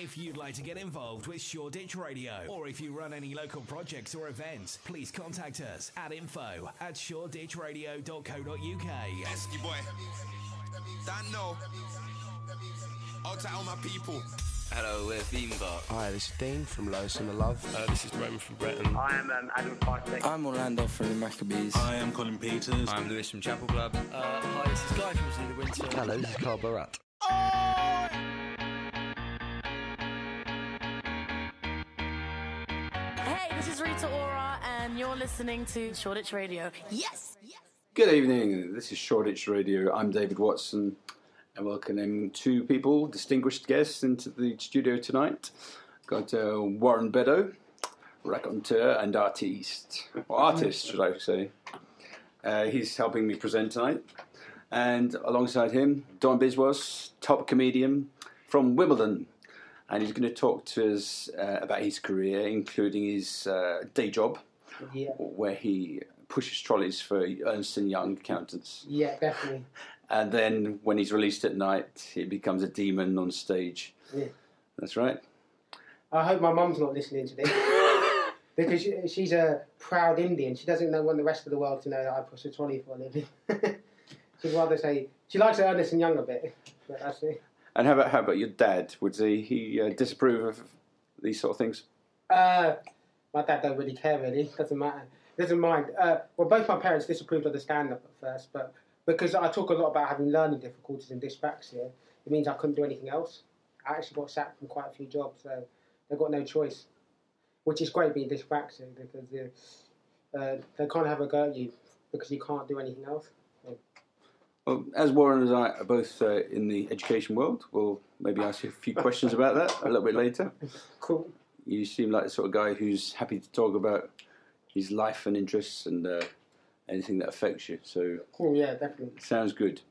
If you'd like to get involved with Shoreditch Radio, or if you run any local projects or events, please contact us at info@shoreditchradio.co.uk. Esky boy, don't know. Out to all my people. Hello, we're Beamer. Hi, this is Dean from Lois and the Love. This is Roman from Breton. I am Adam Farsick. I'm Orlando from the Maccabees. I am Colin Peters. I'm Lewis from Chapel Club. Hi, this is Guy from Zulu Winter. Hello, this is Carl Barat. Hey, this is Rita Ora, and you're listening to Shoreditch Radio. Yes! Good evening, this is Shoreditch Radio. I'm David Watson, and welcoming two people, distinguished guests, into the studio tonight. Got Warren Beddow, raconteur and artiste, or artist, should I say. He's helping me present tonight. And alongside him, Don Biswas, top comedian from Wimbledon. And he's going to talk to us about his career, including his day job, where he pushes trolleys for Ernst & Young accountants. Yeah, definitely. And then when he's released at night, he becomes a demon on stage. Yeah. That's right. I hope my mum's not listening to this. Because she's a proud Indian. She doesn't want the rest of the world to know that I push a trolley for a living. She'd rather say... She likes Ernest & Young a bit, but that's it. And how about your dad? Would he disapprove of these sort of things? My dad don't really care, really. Doesn't matter. Doesn't mind. Well, both my parents disapproved of the stand-up at first, but because I talk a lot about having learning difficulties and dyspraxia, it means I couldn't do anything else. I actually got sacked from quite a few jobs, so they've got no choice. Which is great being dyspraxic, because they can't have a go at you because you can't do anything else. So. Well, as Warren and I are both in the education world, we'll maybe ask you a few questions about that a little bit later. Cool. You seem like the sort of guy who's happy to talk about his life and interests and anything that affects you. So cool, yeah, definitely. Sounds good.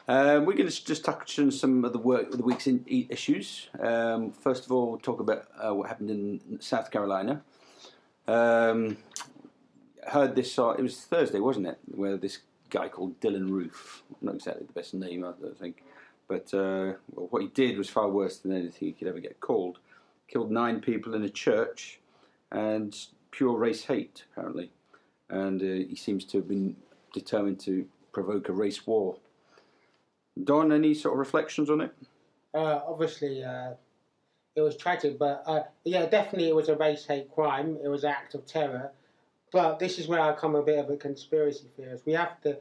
We're going to just touch on some of the week's issues. First of all, we'll talk about what happened in South Carolina. Heard this, it was Thursday, wasn't it, where this guy called Dylan Roof, not exactly the best name, I don't think, but what he did was far worse than anything he could ever get called. Killed 9 people in a church, and pure race hate, apparently. And he seems to have been determined to provoke a race war. Don, any sort of reflections on it? Obviously, it was tragic, but yeah, definitely it was a race hate crime. It was an act of terror. But this is where I come a bit of a conspiracy theorist. We have to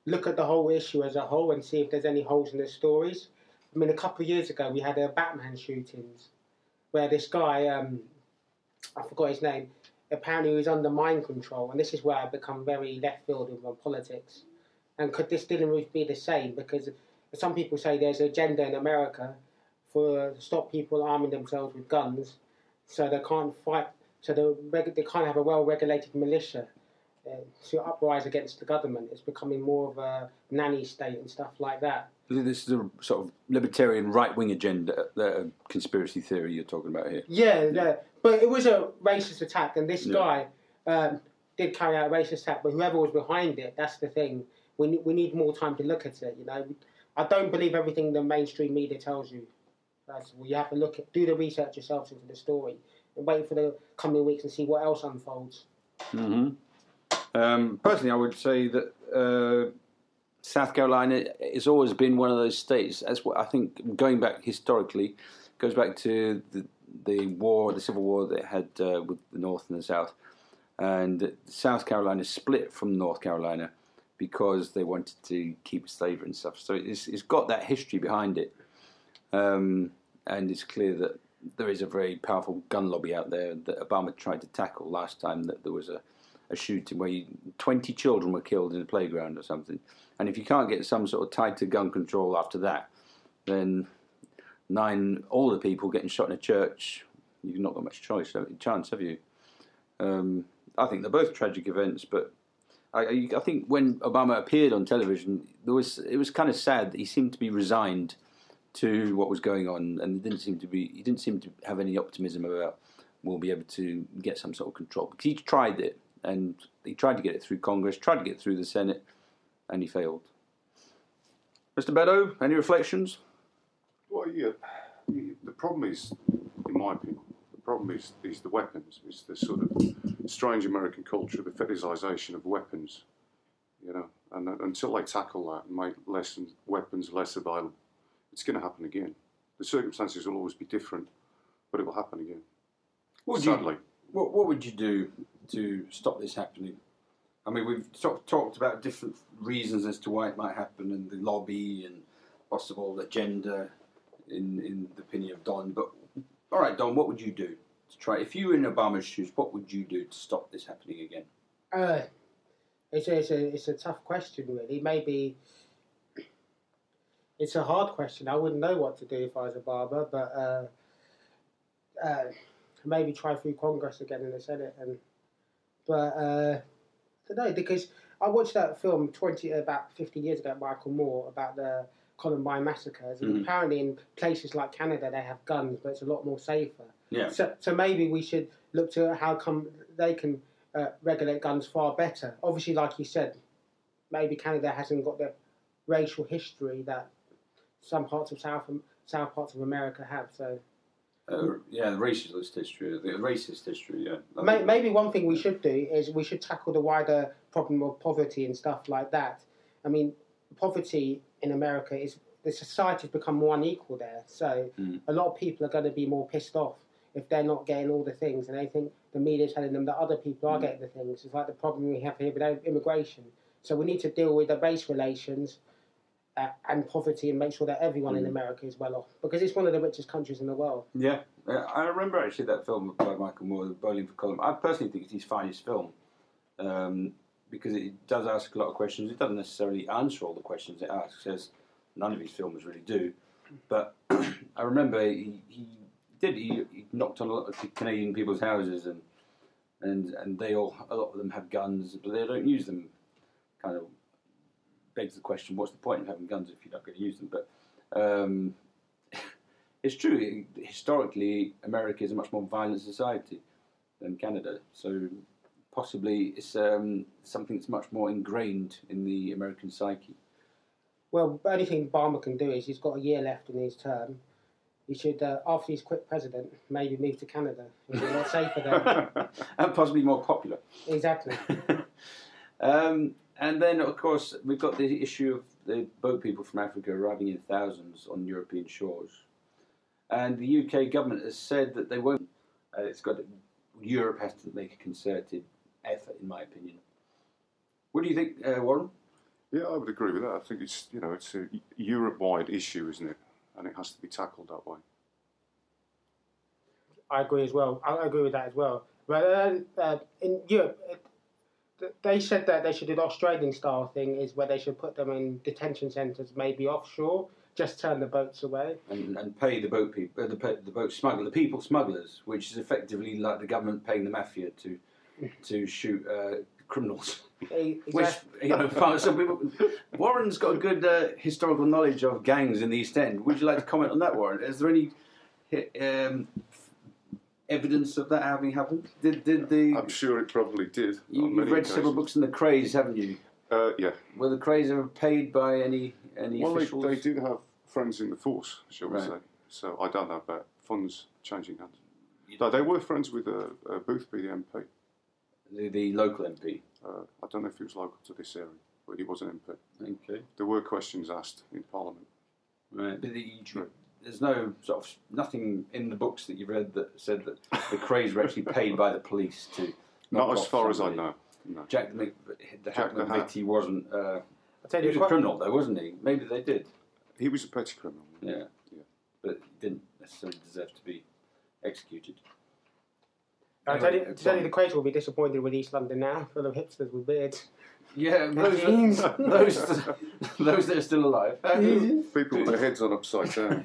look at the whole issue as a whole and see if there's any holes in the stories. I mean, a couple of years ago, we had a Batman shootings where this guy, I forgot his name, apparently he was under mind control. And this is where I become very left field in politics. And could this Dylan Roof be the same? Because some people say there's an agenda in America to stop people arming themselves with guns so they can't fight, so they can't have a well-regulated militia to uprise against the government. It's becoming more of a nanny state and stuff like that. This is a sort of libertarian right-wing agenda, conspiracy theory you're talking about here. Yeah. But it was a racist attack, and this guy did carry out a racist attack, but whoever was behind it, that's the thing. We need more time to look at it, you know. I don't believe everything the mainstream media tells you. You have to do the research yourselves into the story and wait for the coming weeks and see what else unfolds. Mm-hmm. Personally, I would say that South Carolina has always been one of those states. That's what I think. Going back historically, goes back to the Civil War that it had with the North and the South, and South Carolina split from North Carolina because they wanted to keep slavery and stuff. So it's got that history behind it, and it's clear that there is a very powerful gun lobby out there that Obama tried to tackle last time. That there was a shooting where 20 children were killed in a playground or something. And if you can't get some sort of tied to gun control after that, then 9 older people getting shot in a church, you've not got much chance, have you? I think they're both tragic events, but I think when Obama appeared on television, it was kind of sad that he seemed to be resigned to what was going on, and he didn't seem to have any optimism about we'll be able to get some sort of control, because he tried it, and he tried to get it through Congress, tried to get it through the Senate, and he failed. Mr. Beddow, any reflections? Well, yeah, the problem is, in my opinion, the problem is the weapons. It's the sort of strange American culture, the fetishization of weapons. And until they tackle that and make weapons less available, it's going to happen again. The circumstances will always be different, but it will happen again. Sadly. What would you do to stop this happening? I mean, we've talked about different reasons as to why it might happen, and the lobby and possible agenda, in the opinion of Don. But all right, Don, what would you do to try? If you were in Obama's shoes, what would you do to stop this happening again? It's a tough question, really. Maybe it's a hard question. I wouldn't know what to do if I was Obama, but maybe try through Congress again in the Senate. I don't know, because I watched that film about 50 years ago, Michael Moore, about the Columbine massacres, and apparently in places like Canada they have guns, but it's a lot more safer. Yeah. So maybe we should look to how come they can regulate guns far better. Obviously, like you said, maybe Canada hasn't got the racial history that some parts of South parts of America have. So. The racist history, yeah. Maybe one thing we should do is we should tackle the wider problem of poverty and stuff like that. I mean, poverty in America the society's become more unequal there. So a lot of people are going to be more pissed off if they're not getting all the things, and they think the media's telling them that other people are getting the things. It's like the problem we have here with immigration. So we need to deal with the race relations and poverty and make sure that everyone in America is well off, because it's one of the richest countries in the world. Yeah, I remember actually that film by Michael Moore, Bowling for Columbine. I personally think it's his finest film because it does ask a lot of questions. It doesn't necessarily answer all the questions it asks, as none of his films really do. But I remember he knocked on a lot of Canadian people's houses, and a lot of them have guns, but they don't use them. Kind of begs the question: what's the point of having guns if you're not going to use them? But it's true. Historically, America is a much more violent society than Canada, so possibly it's something that's much more ingrained in the American psyche. Well, the only thing Obama can do is he's got a year left in his term. He should, after he's quit president, maybe move to Canada. It'll be a lot safer there. And possibly more popular. Exactly. And then, of course, we've got the issue of the boat people from Africa arriving in thousands on European shores. And the UK government has said that they won't. Europe has to make a concerted effort, in my opinion. What do you think, Warren? Yeah, I would agree with that. I think it's a Europe-wide issue, isn't it? And it has to be tackled that way. I agree as well. I agree with that as well. But in Europe, they said that they should do the Australian-style thing, is where they should put them in detention centres, maybe offshore, just turn the boats away. And pay the boat people, the boat smuggler, the people smugglers, which is effectively like the government paying the mafia to shoot criminals. Exactly. Which, some people. Warren's got a good historical knowledge of gangs in the East End. Would you like to comment on that, Warren? Is there any evidence of that having happened? I'm sure it probably did. You've read several books on the Krays, haven't you? Yeah. Were the Krays ever paid by any officials? Well, they did have friends in the force, shall we say. So I don't know about funds changing hands. No, they were friends with Boothby, the MP. The local MP? I don't know if he was local to this area, but he was an MP. Okay. There were questions asked in Parliament. Right. But there's no sort of nothing in the books that you've read that said that the Krays were actually paid by the police to. Not as far as I know. No. Jack McVitie wasn't. He was a criminal, though, wasn't he? Maybe they did. He was a petty criminal. Yeah. But he didn't necessarily deserve to be executed. I tell you, the Krays will be disappointed with East London now, full of hipsters with beards. Yeah, those that are still alive. People with their heads on upside down.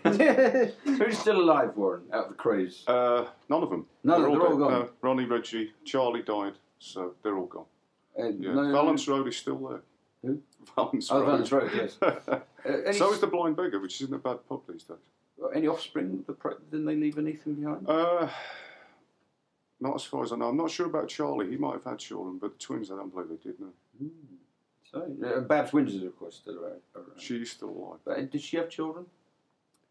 Who's still alive, Warren, out of the Krays? None of them. They're all gone. Ronnie, Reggie, Charlie died, so they're all gone. Valence Road is still there. Who? Valence Road. Valence Road, yes. So is the Blind Beggar, which isn't a bad pub these days. Any offspring? Didn't they leave anything behind? Not as far as I know. I'm not sure about Charlie. He might have had children, but the twins, I don't believe they did, no. So, Babs Windsor, of course, still around. She's still alive. But did she have children?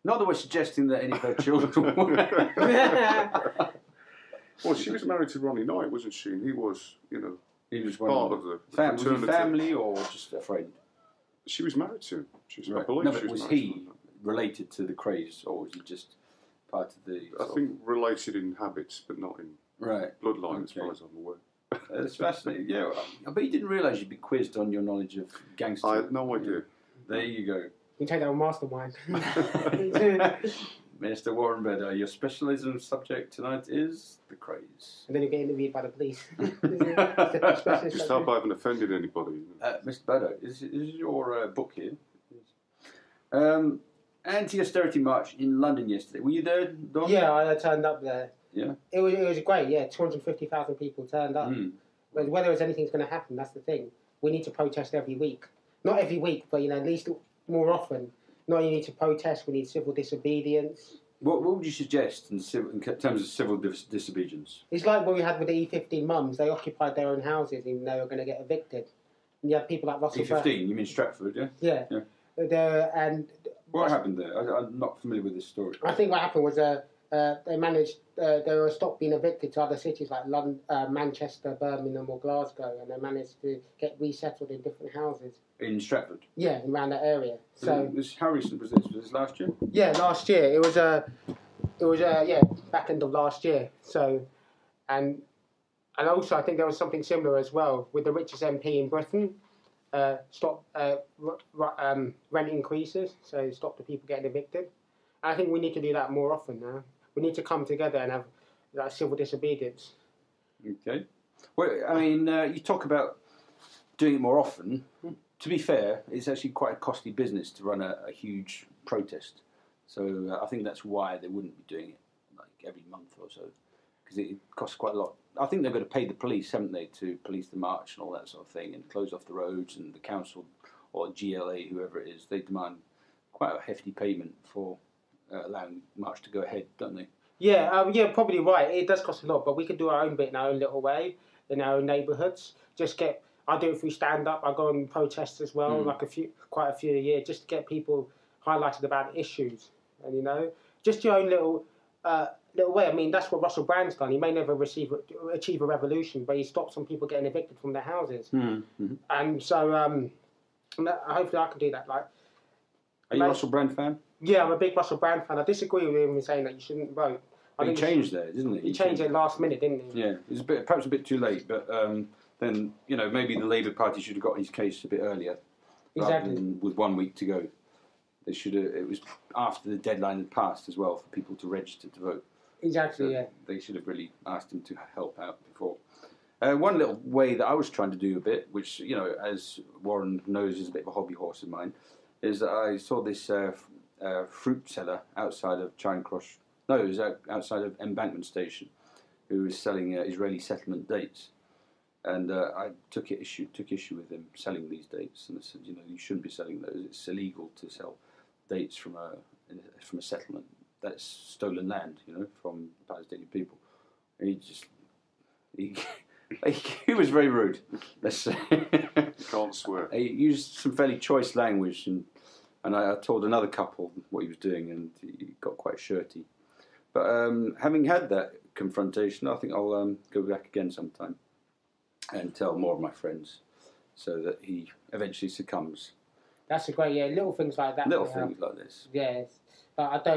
Not that we're suggesting that any of her children were. Well, she was married to Ronnie Knight, wasn't she? And he was, he was part of the family. Was he family or just a friend? She was married to him. Right. No, but was he related to the craze, or was he just part of the... I think related in habits, but not in bloodline, as far as I'm aware. That's fascinating. Yeah, but you didn't realise you'd be quizzed on your knowledge of gangster. I had no idea. There you go. You take that on Mastermind. Mr. Warren Beddow, your specialism subject tonight is the craze. And then you get interviewed by the police. Just hope I haven't offended anybody. Mr. Beddow, is your book here? Anti-austerity march in London yesterday. Were you there, Don? Yeah, I turned up there. Yeah. It was great. Yeah, 250,000 people turned up. But whether anything's going to happen, that's the thing. We need to protest every week. Not every week, but at least more often. Not only need to protest, we need civil disobedience. What would you suggest in terms of civil disobedience? It's like what we had with the E15 mums. They occupied their own houses even though they were going to get evicted. And you have people like Russell E15, you mean Stratford, yeah? Yeah. And what happened there? I'm not familiar with this story. I think what happened was they managed, they were stopped being evicted to other cities like London, Manchester, Birmingham or Glasgow, and they managed to get resettled in different houses. In Stratford? Yeah, around that area. So how recent was this? Was this last year? Yeah, last year. It was back end of last year. So, and also I think there was something similar as well with the richest MP in Britain. Stop rent increases, so stop the people getting evicted. And I think we need to do that more often now. We need to come together and have civil disobedience. Okay. Well, I mean, you talk about doing it more often. To be fair, it's actually quite a costly business to run a huge protest. So I think that's why they wouldn't be doing it like every month or so, because it costs quite a lot. I think they've got to pay the police, haven't they, to police the march and all that sort of thing, and close off the roads, and the council or GLA, whoever it is, they demand quite a hefty payment for allowing the march to go ahead, don't they? Yeah, probably right. It does cost a lot, but we can do our own bit in our own little way, in our own neighbourhoods. I do it through stand-up. I go on protests as well, quite a few a year, just to get people highlighted about issues. And, just your own little way. I mean, that's what Russell Brand's done. He may never achieve a revolution, but he stopped some people getting evicted from their houses. Mm-hmm. And so, hopefully I can do that. Are you a Russell Brand fan? Yeah, I'm a big Russell Brand fan. I disagree with him in saying that you shouldn't vote. He changed there, didn't he? He changed it last minute, didn't he? Yeah, it was perhaps a bit too late, but then, maybe the Labour Party should have got his case a bit earlier. Exactly. Rather than with 1 week to go. They should have. It was after the deadline had passed as well for people to register to vote. Exactly, so yeah. They should have really asked him to help out before. One little way that I was trying to do a bit, which, as Warren knows is a bit of a hobby horse of mine, is that I saw this fruit seller outside of Charing Cross. No, it was outside of Embankment Station, who was selling Israeli settlement dates. And I took issue with him selling these dates, and I said, you shouldn't be selling those. It's illegal to sell dates from a settlement. That's stolen land, from Palestinian people. And he was very rude. Let's say. Can't swear. He used some fairly choice language, and I told another couple what he was doing, and he got quite shirty. But having had that confrontation, I think I'll go back again sometime and tell more of my friends, so that he eventually succumbs. That's a great, little things like that. Little things like this. Yes. But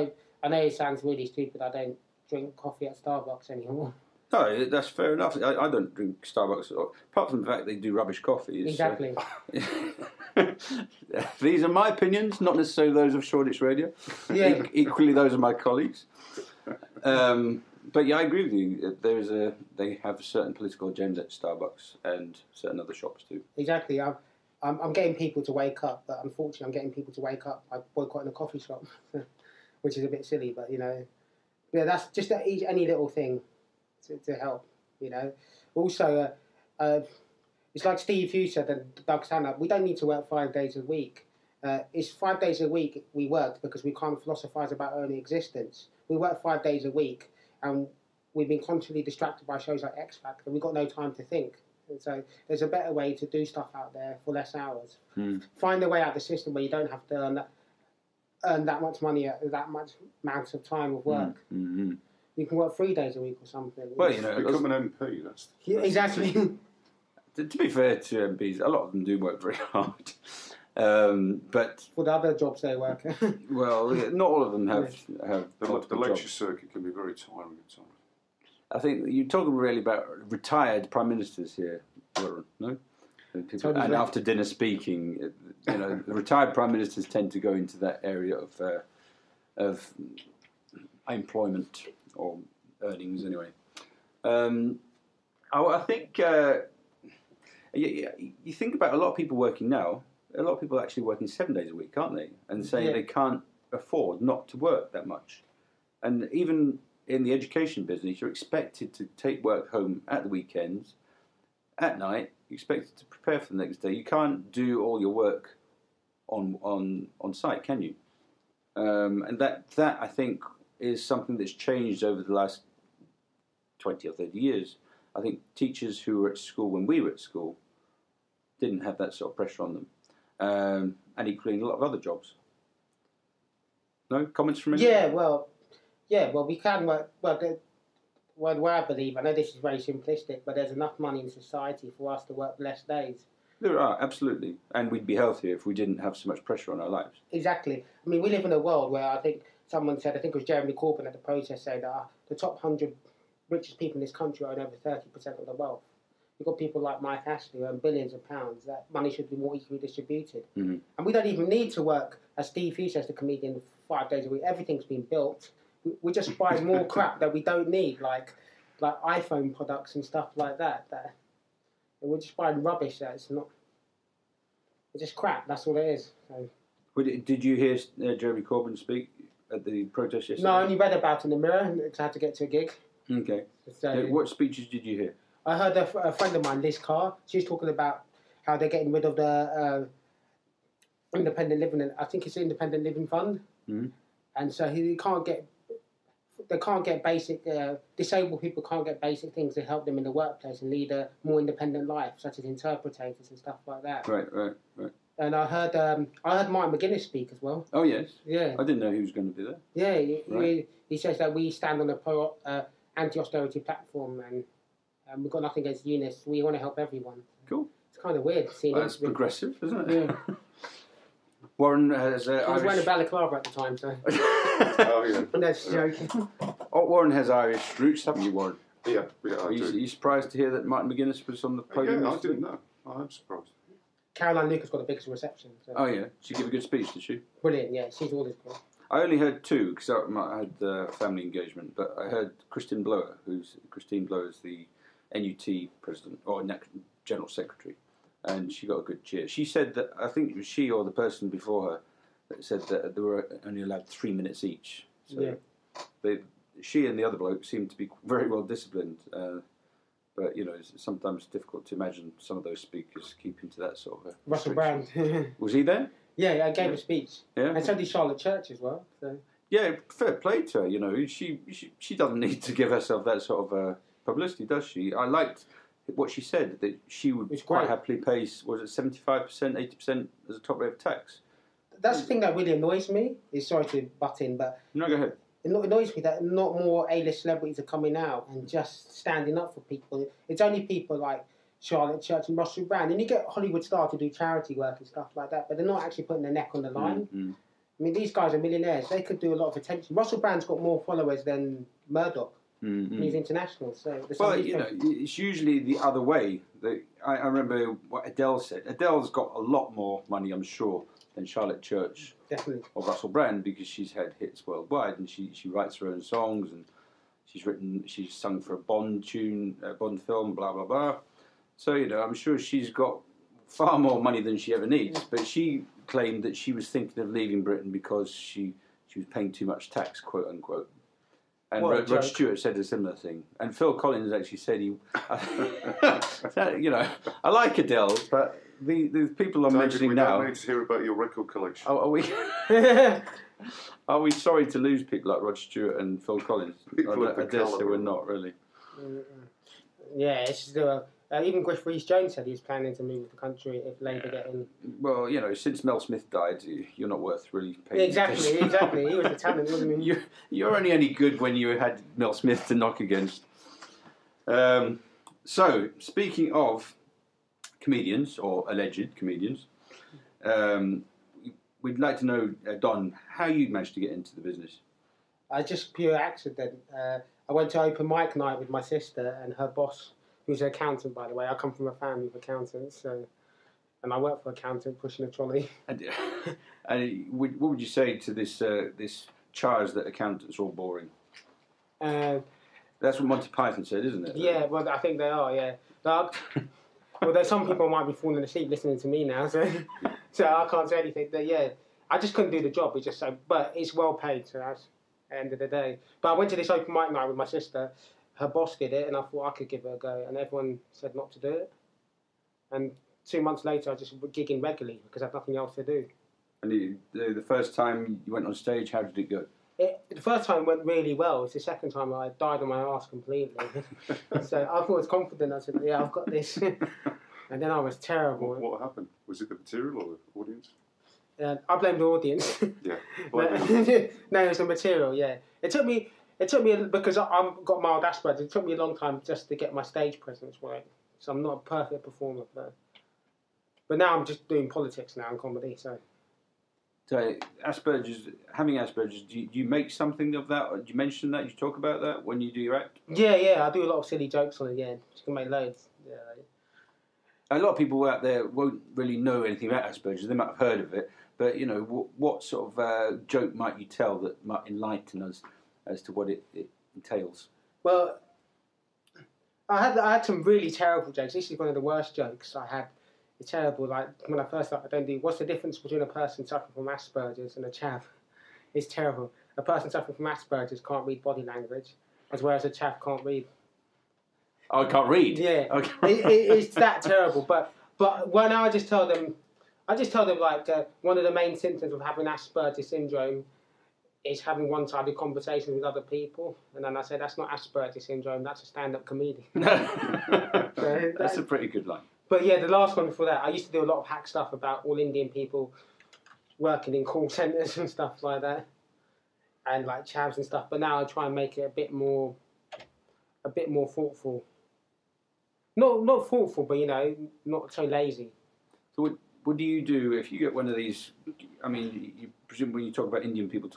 I know it sounds really stupid, I don't drink coffee at Starbucks anymore. No, that's fair enough. I don't drink Starbucks, apart from the fact they do rubbish coffee. Exactly. These are my opinions, not necessarily those of Shoreditch Radio. Yeah. Equally those of my colleagues. But yeah, I agree with you. They have a certain political agenda at Starbucks and certain other shops too. Exactly. I'm getting people to wake up, but unfortunately I'm getting people to wake up by boycotting a coffee shop, which is a bit silly, but yeah, that's just any little thing to help, Also, it's like Steve Hughes said and Doug Stanhope, we don't need to work 5 days a week. It's 5 days a week we worked because we can't philosophise about our own existence. We work 5 days a week and we've been constantly distracted by shows like X Factor and we've got no time to think. And so there's a better way to do stuff out there for less hours. Find a way out of the system where you don't have to earn earn that much money at that much amount of time of work. Mm-hmm. You can work 3 days a week or something. Well, you know, become an MP. That's exactly. To be fair to MPs, a lot of them do work very hard. But for the other jobs they work. Well, not all of them have the lecture jobs. circuit can be very tiring at times. I think you're talking really about retired prime ministers here, Warren, no? People, and after dinner speaking, you know, the retired prime ministers tend to go into that area of employment or earnings anyway. I think you think about a lot of people working now. A lot of people are actually working 7 days a week, aren't they? And saying they can't afford not to work that much. And even in the education business, you're expected to take work home at the weekends, at night. You're expected to prepare for the next day. You can't do all your work on site, can you? And that I think is something that's changed over the last 20 or 30 years. I think teachers who were at school when we were at school didn't have that sort of pressure on them. And equally in a lot of other jobs. No comments from anyone? Well, we can work. Well, I believe, I know this is very simplistic, but there's enough money in society for us to work less days. There are, absolutely. And we'd be healthier if we didn't have so much pressure on our lives. Exactly. I mean, we live in a world where I think someone said, I think it was Jeremy Corbyn at the protest, said that the top 100 richest people in this country own over 30% of the wealth. You've got people like Mike Ashley who earn billions of pounds. That money should be more equally distributed. Mm-hmm. And we don't even need to work, as Steve Hughes says, the comedian, 5 days a week. Everything's been built. We just buy more crap that we don't need, like iPhone products and stuff like that. We're just buying rubbish that it's not. It's just crap. That's all it is. So. Did you hear Jeremy Corbyn speak at the protest yesterday? No, I only read about it in the Mirror because I had to get to a gig. Okay. So, what speeches did you hear? I heard a friend of mine, Liz Carr. She was talking about how they're getting rid of the independent living. I think it's the independent living fund, and so they can't get basic. Disabled people can't get basic things to help them in the workplace and lead a more independent life, such as interpreters and stuff like that. Right. And I heard Martin McGuinness speak as well. Oh yes. Yeah. I didn't know he was going to be there. Yeah. He says that we stand on a anti-austerity platform and we've got nothing against unionists. We want to help everyone. Cool. It's kind of weird seeing. Well, that's progressive, isn't it? Yeah. Warren has. I was wearing a balaclava at the time, so. Oh yeah. That's joking. Oh, Warren has Irish roots, haven't you, Warren? Yeah, I do. Are you surprised to hear that Martin McGuinness was on the podium? Yeah, I didn't know. I'm surprised. Caroline Lucas got the biggest reception. So. Oh yeah, she gave a good speech, did she? Brilliant, yeah. She's always good. I only heard two because I had a family engagement, but I heard Christine Blower is the NUT president or general secretary, and she got a good cheer. She said that I think it was she or the person before her that said that they were only allowed 3 minutes each. So she and the other bloke seemed to be very well disciplined. But, you know, it's sometimes difficult to imagine some of those speakers keeping to that sort of... Russell Brand. Was he there? Yeah, I gave a speech. Yeah. And so did Charlotte Church as well. So. Yeah, fair play to her, you know. She doesn't need to give herself that sort of publicity, does she? I liked what she said, that she would quite happily pay, was it 75%, 80% as a top rate of tax? That's the thing that really annoys me. Sorry to butt in, but... No, go ahead. It annoys me that not more A-list celebrities are coming out and just standing up for people. It's only people like Charlotte Church and Russell Brand. And you get Hollywood stars to do charity work and stuff like that, but they're not actually putting their neck on the line. Mm-hmm. I mean, these guys are millionaires. They could do a lot of attention. Russell Brand's got more followers than Murdoch. Mm-hmm. He's international. So you know, it's usually the other way. I remember what Adele said. Adele's got a lot more money, I'm sure, than Charlotte Church. Definitely. Or Russell Brand, because she's had hits worldwide and she writes her own songs and she's sung for a Bond tune, a Bond film, blah blah blah. So, you know, I'm sure she's got far more money than she ever needs. But she claimed that she was thinking of leaving Britain because she was paying too much tax, quote unquote. And Rod Stewart said a similar thing. And Phil Collins actually said you know, I like Adele, but the people I'm mentioning now... We don't need to hear about your record collection. Are we sorry to lose people like Rod Stewart and Phil Collins? I dare say we're not, really. Yeah, it's Even Griff Rhys-Jones said he was planning to move the country if Labour get in. Well, since Mel Smith died, you're not worth really paying Exactly. He was the talent, wasn't he? You're only any good when you had Mel Smith to knock against. So, speaking of comedians, or alleged comedians, we'd like to know, Don, how you managed to get into the business. Just pure accident. I went to open mic night with my sister and her boss, who's an accountant, by the way. I come from a family of accountants, and I work for an accountant pushing a trolley. And what would you say to this charge that accountants are all boring? That's what Monty Python said, isn't it? Yeah, well, I think they are, yeah. Although some people might be falling asleep listening to me now, so I can't say anything. But yeah, I just couldn't do the job. But it's well paid, so that's the end of the day. But I went to this open mic night with my sister. Her boss did it, and I thought I could give it a go, and everyone said not to do it. And 2 months later, I just was gigging regularly because I had nothing else to do. And the first time you went on stage, how did it go? The first time went really well. It's the second time I died on my arse completely. So I thought I was confident. I said, yeah, I've got this. And then I was terrible. What happened? Was it the material or the audience? I blame the audience. Yeah. No, it was the material, yeah. It took me because I've got mild Asperger, it took me a long time just to get my stage presence right. So I'm not a perfect performer. But now I'm just doing politics now and comedy, so... So, having Asperger's, do you make something of that? Or do you mention that? Do you talk about that when you do your act? Yeah, I do a lot of silly jokes on it, yeah. You can make loads. Yeah. A lot of people out there won't really know anything about Asperger's. They might have heard of it, but, what sort of joke might you tell that might enlighten us as to what it entails? Well, I had some really terrible jokes. This is one of the worst jokes I had. It's terrible. Like when I first started, what's the difference between a person suffering from Asperger's and a chav? It's terrible. A person suffering from Asperger's can't read body language, whereas a chav can't read. Oh, I can't read. Yeah, okay. It's that terrible. But when I just tell them like one of the main symptoms of having Asperger's syndrome is having one-sided conversations with other people, and then I say that's not Asperger's syndrome. That's a stand-up comedian. That's a pretty good line. But yeah, the last one before that, I used to do a lot of hack stuff about all Indian people working in call centres and stuff like that, and like chavs and stuff. But now I try and make it a bit more thoughtful. Not thoughtful, but not so lazy. So what do you do if you get one of these? I mean, you presume when you talk about Indian people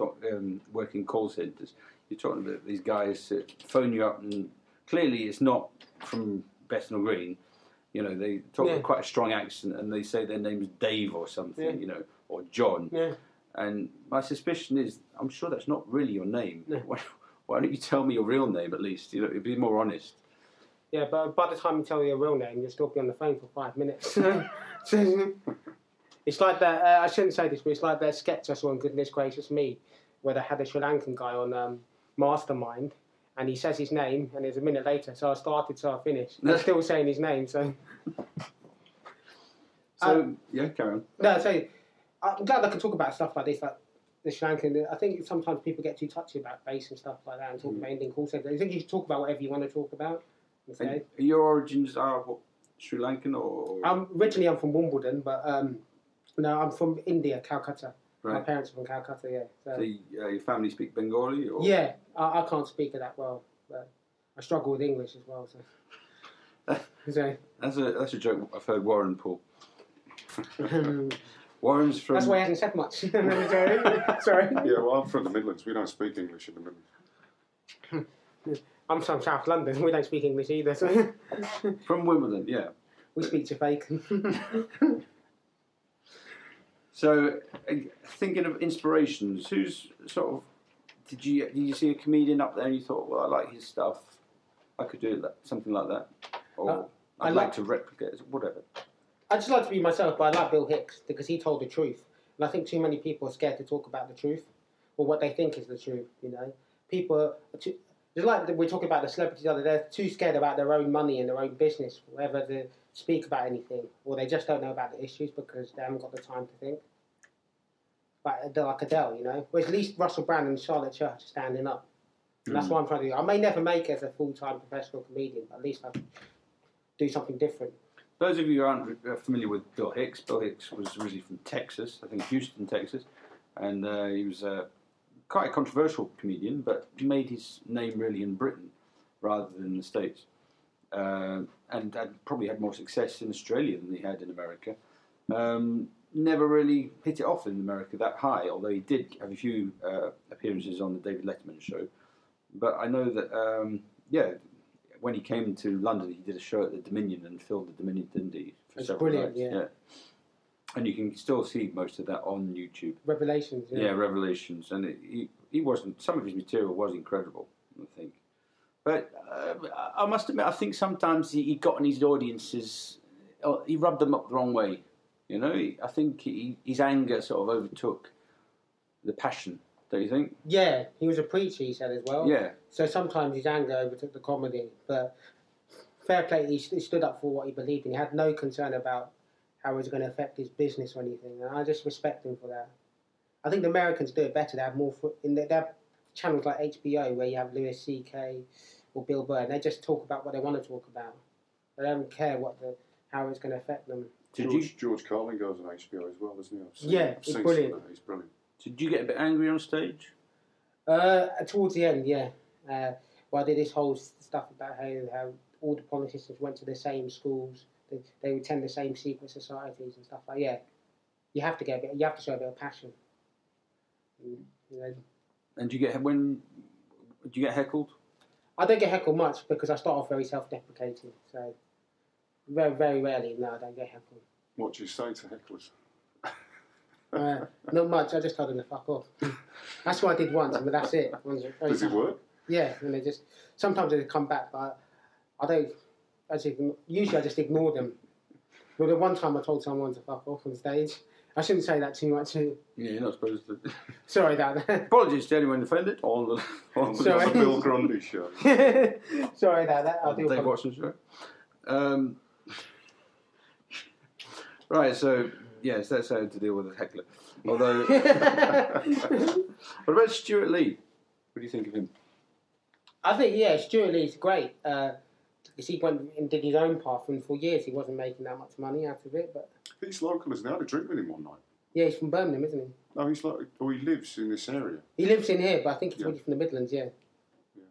working call centres, you're talking about these guys that phone you up, and clearly it's not from Bethnal Green. They talk with quite a strong accent, and they say their name's Dave or something, or John. Yeah. And my suspicion is, I'm sure that's not really your name. Yeah. Why don't you tell me your real name at least? It'd be more honest. Yeah, but by the time you tell me your real name, you'll still be on the phone for 5 minutes. It's like that. I shouldn't say this, but it's like that sketch I saw on Goodness Gracious Me, where they had a Sri Lankan guy on Mastermind. And he says his name, and it's a minute later. So I started, so I finished. I'm still saying his name, so... yeah, carry on. No, so I'm glad I can talk about stuff like this, like the Sri Lankan. I think sometimes people get too touchy about race and stuff like that, and talk about Indian call centres. I think you should talk about whatever you want to talk about. Your origins are what, Sri Lankan or...? Originally I'm from Wimbledon, but no, I'm from India, Calcutta. Right. My parents are from Calcutta, yeah. So your family speak Bengali? Or? Yeah, I can't speak it that well, but I struggle with English as well. So. That's a joke I've heard Warren pull. Warren's from... That's why he hasn't said much. Sorry. Yeah, well, I'm from the Midlands. We don't speak English in the Midlands. I'm from South London. We don't speak English either. So. From Wimbledon, yeah. We speak Jamaican. So, thinking of inspirations, who's sort of... Did you see a comedian up there and you thought, well, I like his stuff, I could do something like that? Or I'd like to replicate it, whatever. I just like to be myself, but I like Bill Hicks because he told the truth. And I think too many people are scared to talk about the truth or what they think is the truth, People are just like we talk about the celebrities, they're too scared about their own money and their own business, whether to speak about anything, or they just don't know about the issues because they haven't got the time to think. Like Adele, Whereas at least Russell Brand and Charlotte Church are standing up. And that's what I'm trying to do. I may never make it as a full-time professional comedian, but at least do something different. Those of you who aren't familiar with Bill Hicks was originally from Texas, I think Houston, Texas, and he was quite a controversial comedian, but made his name really in Britain rather than the States, and probably had more success in Australia than he had in America. Never really hit it off in America that high, although he did have a few appearances on the David Letterman show. But I know that, when he came to London, he did a show at the Dominion and filled the Dominion, didn't he? It's brilliant, yeah. And you can still see most of that on YouTube. Revelations, yeah. Yeah, Revelations. And he wasn't, some of his material was incredible, I think. But I must admit, I think sometimes he got on his audiences, he rubbed them up the wrong way. You know, I think his anger sort of overtook the passion, don't you think? Yeah, he was a preacher, he said as well. Yeah. So sometimes his anger overtook the comedy. But fair play, he stood up for what he believed in. He had no concern about how it was going to affect his business or anything. And I just respect him for that. I think the Americans do it better. They have more... They have channels like HBO where you have Louis C.K. or Bill Burr, and they just talk about what they want to talk about. They don't care how it's going to affect them. George Carlin goes on HBO as well, doesn't he? Yeah, he's brilliant. He's brilliant. So did you get a bit angry on stage? Towards the end, yeah. Well, I did this whole stuff about how all the politicians went to the same schools, they attend the same secret societies and stuff like that. Yeah, you have to show a bit of passion. You know. And do you get heckled? I don't get heckled much because I start off very self-deprecating. So very, very rarely, no, I don't get heckled. What do you say to hecklers? Not much. I just told them to fuck off. That's what I did once, but that's it. Does it work? Yeah, and sometimes they come back, but I don't. Usually I just ignore them. But the one time I told someone to fuck off on stage. I shouldn't say that too much. Yeah, you're not supposed to. Sorry about that. Apologies to anyone offended on the Bill Grundy show. Sorry about that. I'll do Dave Watson's show. Right, so yes, that's how to deal with a heckler. Although, what about Stuart Lee? What do you think of him? I think Stuart Lee's great. Because he went and did his own path, and for years he wasn't making that much money out of it. But he's local, isn't he? I had a drink with him one night. Yeah, he's from Birmingham, isn't he? No, he lives in this area. He lives in here, but I think he's really from the Midlands, yeah. Yeah.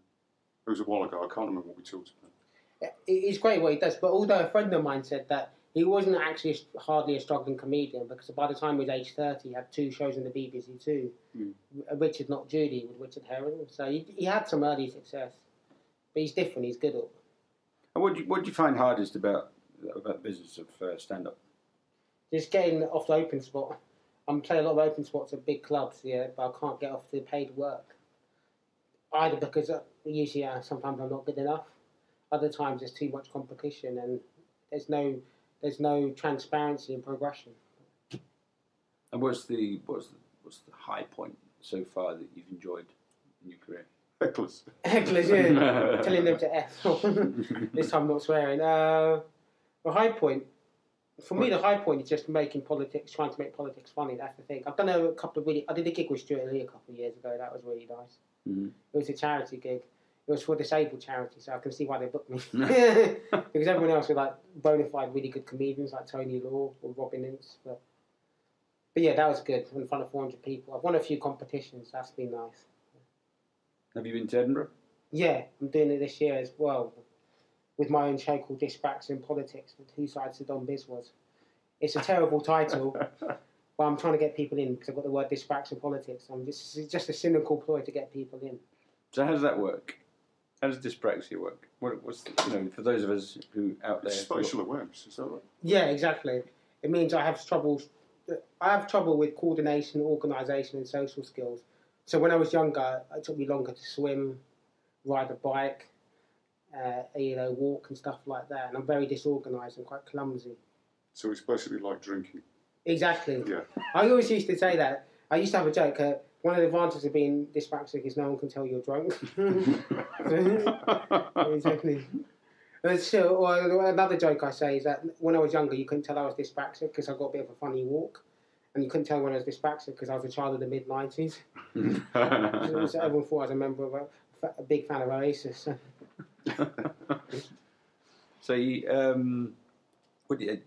It was a while ago. I can't remember what we talked about. It's great what he does, but although a friend of mine said that he wasn't actually hardly a struggling comedian, because by the time he was age 30, he had 2 shows on the BBC Two, Richard Not Judy with Richard Herring. So he had some early success, but he's different. He's good at. And what do you find hardest about the business of stand-up? Just getting off the open spot. I'm playing a lot of open spots at big clubs, yeah, but I can't get off to paid work. Either because usually sometimes I'm not good enough. Other times there's too much competition and there's no transparency and progression. And what's the high point so far that you've enjoyed in your career? Hecklers, yeah. Telling them to F. This time not swearing. The high point, for me, the high point is just trying to make politics funny. That's the thing. I've done I did a gig with Stuart Lee a couple of years ago. That was really nice. Mm-hmm. It was a charity gig. It was for a disabled charity, so I can see why they booked me. Because everyone else were like bona fide, really good comedians like Tony Law or Robin Ince. But yeah, that was good in front of 400 people. I've won a few competitions. That's been nice. Have you been to Edinburgh? Yeah, I'm doing it this year as well, with my own show called Dyspraxia in Politics, with Two Sides to Don Biswas. It's a terrible title, but I'm trying to get people in because I've got the word Dyspraxia in Politics. It's just a cynical ploy to get people in. So how does that work? How does dyspraxia work? What's for those of us who out there? Spatial awareness, is that right? Yeah, exactly. It means I have trouble with coordination, organisation, and social skills. So when I was younger, it took me longer to swim, ride a bike, walk and stuff like that. And I'm very disorganised and quite clumsy. So it's basically like drinking. Exactly. Yeah. I always used to say that. I used to have a joke. One of the advantages of being dyspraxic is no one can tell you're drunk. Exactly. Or another joke I say is that when I was younger, you couldn't tell I was dyspraxic because I got a bit of a funny walk. And you couldn't tell when I was dyspraxic because I was a child of the mid-90s. So everyone thought I was a member of a big fan of Oasis. So you, I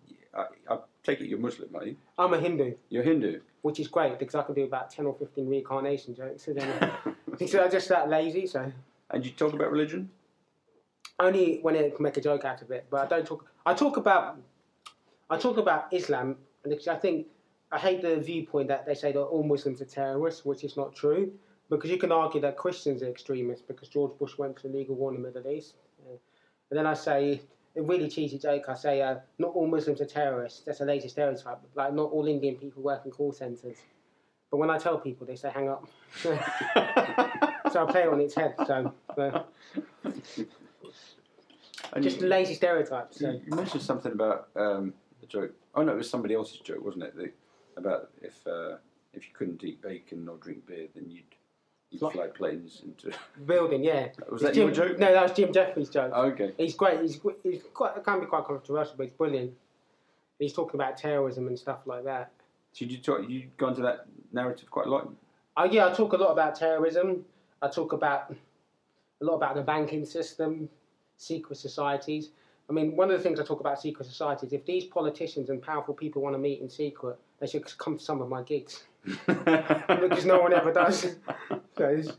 take it you're Muslim, are you? I'm a Hindu. You're Hindu? Which is great, because I can do about 10 or 15 reincarnation jokes. So then, because I'm just that lazy, so... And you talk about religion? Only when I can make a joke out of it, but I don't talk... I talk about Islam, because I hate the viewpoint that they say that all Muslims are terrorists, which is not true, because you can argue that Christians are extremists, because George Bush went to legal war in the Middle East. And then I say, a really cheesy joke, I say, not all Muslims are terrorists. That's a lazy stereotype. Like, not all Indian people work in call centres. But when I tell people, they say, hang up. So I play it on its head. So just lazy stereotypes. So. You mentioned something about the joke. Oh, no, it was somebody else's joke, wasn't it? About if you couldn't eat bacon or drink beer, then you'd fly planes into... Building, yeah. Was that your joke? No, that was Jim Jeffries' joke. Oh, okay. He's great. He's quite, it can be quite controversial, but he's brilliant. He's talking about terrorism and stuff like that. So you go into that narrative quite a lot? Yeah, I talk a lot about terrorism. I talk a lot about the banking system, secret societies. I mean, one of the things I talk about secret societies, if these politicians and powerful people want to meet in secret, they should come to some of my gigs. Because no one ever does. So do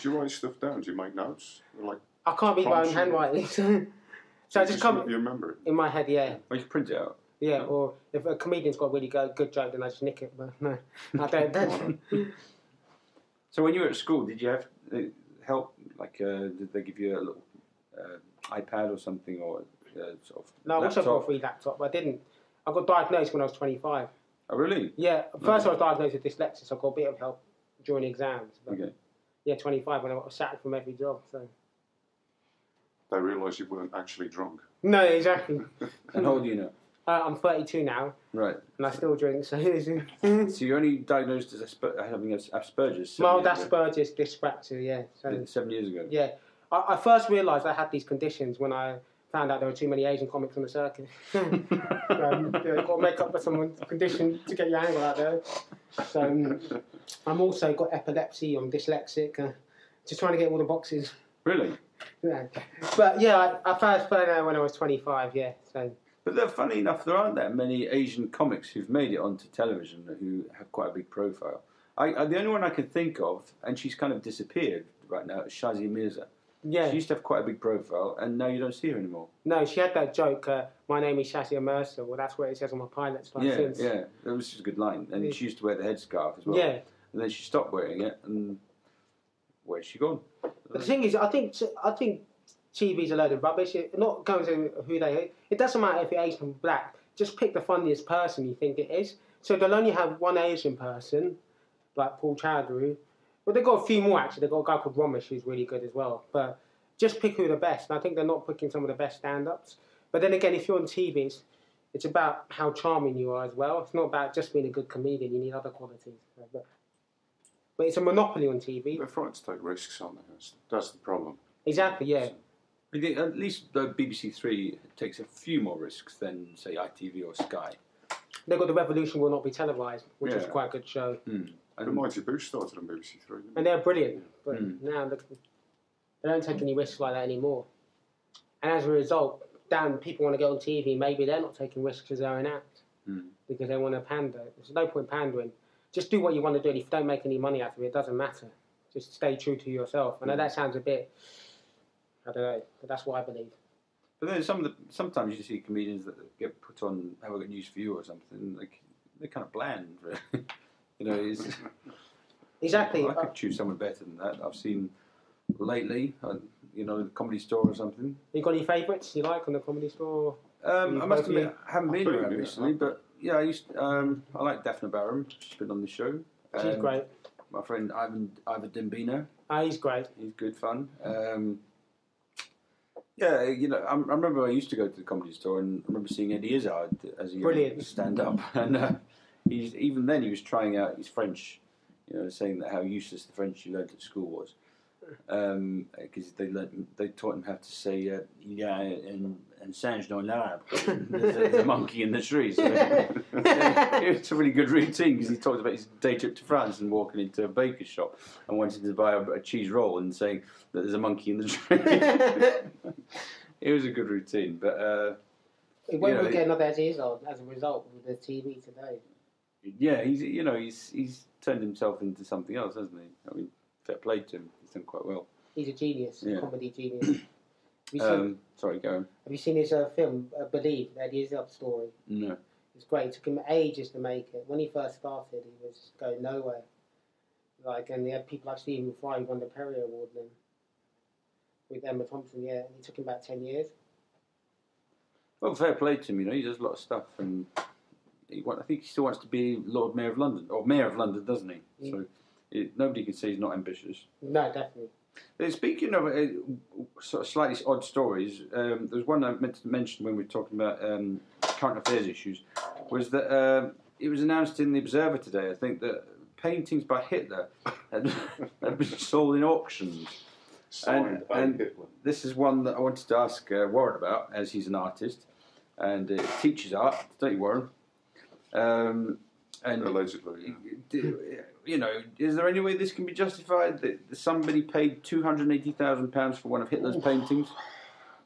you write stuff down? Do you make notes? Like, I can't read my own handwriting. So I just come... You remember it? In my head, yeah. Or you can print it out. Yeah, or if a comedian's got a really good joke, then I just nick it. But no, I don't. So when you were at school, did you have help? Like, did they give you a little iPad or something, or sort of No, I wish I got a laptop? free laptop, but I didn't. I got diagnosed when I was 25. Oh, really? Yeah, first I was diagnosed with dyslexia, so I got a bit of help during exams. But Okay. yeah, 25 when I was sacked from every job. So. They realised you weren't actually drunk. No, exactly. And how old are you now? I'm 32 now. Right. And I still drink, so... So you're only diagnosed as having Asperger's? Mild Asperger's dyspraxia, yeah. So, 7 years ago? Yeah. I first realised I had these conditions when I found out there were too many Asian comics on the circuit. Got to make up for someone's condition to get your angle out there. So I'm also got epilepsy, I'm dyslexic, just trying to get all the boxes. Really? Yeah. But yeah, I first found out when I was 25, yeah. So. But funny enough, there aren't that many Asian comics who've made it onto television who have quite a big profile. The only one I can think of, and she's kind of disappeared right now, is Shazia Mirza. Yeah. She used to have quite a big profile, and now you don't see her anymore. No, she had that joke, my name is Shazia Mirza. Well, that's what it says on my pilot's license. Yeah, that was just a good line. And she used to wear the headscarf as well. Yeah. And then she stopped wearing it, and where's she gone? But the thing is, I think TV's a load of rubbish. Not going to who they are. It doesn't matter if you're Asian or black. Just pick the funniest person you think it is. So they'll only have one Asian person, like Paul Chowdhury. Well, they've got a few more, actually. They've got a guy called Ramesh who's really good as well. But just pick who are the best. And I think they're not picking some of the best stand-ups. But then again, if you're on TV, it's about how charming you are as well. It's not about just being a good comedian. You need other qualities. But it's a monopoly on TV. They're frightened to take risks, aren't they? That's the problem. Exactly, yeah. At least the BBC Three takes a few more risks than, say, ITV or Sky. They've got The Revolution Will Not Be Televised, which is quite a good show. Mm. And Mighty Boosh started on BBC Three. And they're brilliant. But now they don't take any risks like that anymore. And as a result, people want to go on TV. Maybe they're not taking risks because they're an act. Because they want to pander. There's no point pandering. Just do what you want to do. And if you don't make any money out of it, it doesn't matter. Just stay true to yourself. I know that sounds a bit... I don't know, but that's what I believe. But then sometimes you see comedians that get put on Have I Got News For You or something, like, they're kind of bland, really. You know, exactly. I could choose someone better than that. I've seen lately, the Comedy Store or something. You got any favourites you like on the Comedy Store? I must admit, I haven't been around recently, but yeah, I like Daphne Barham. She's been on the show. She's great. My friend Ivan Dimbino. He's great. He's good fun. Yeah, I remember I used to go to the Comedy Store and I remember seeing Eddie Izzard as a young stand-up. And even then he was trying out his French, saying that how useless the French you learned at school was. Because they taught him how to say, il y a un singe dans l'arbre. There's a monkey in the tree. So it's a really good routine because he talked about his day trip to France and walking into a baker's shop and wanting to buy a cheese roll and saying that there's a monkey in the tree. It was a good routine, but It won't get another as is on as a result with the TV today. Yeah, he's turned himself into something else, hasn't he? I mean, fair play to him. He's done quite well. He's a genius, a comedy genius. Sorry, go on. Have you seen his film, Believe, the Eddie Izzard story? No. It's great. It took him ages to make it. When he first started, he was going nowhere. And they had people like Stephen Fry who won the Perrier Award then. With Emma Thompson, yeah. It took him about 10 years. Well, fair play to him, he does a lot of stuff, and I think he still wants to be Lord Mayor of London, or Mayor of London, doesn't he? So nobody can say he's not ambitious. No, definitely. Speaking of sort of slightly odd stories, there's one I meant to mention when we were talking about current affairs issues, was that it was announced in the Observer today, I think, that paintings by Hitler had been sold in auctions. Signed by Hitler. This is one that I wanted to ask Warren about, as he's an artist and teaches art, don't you, Warren? And allegedly. Is there any way this can be justified that somebody paid £280,000 for one of Hitler's paintings?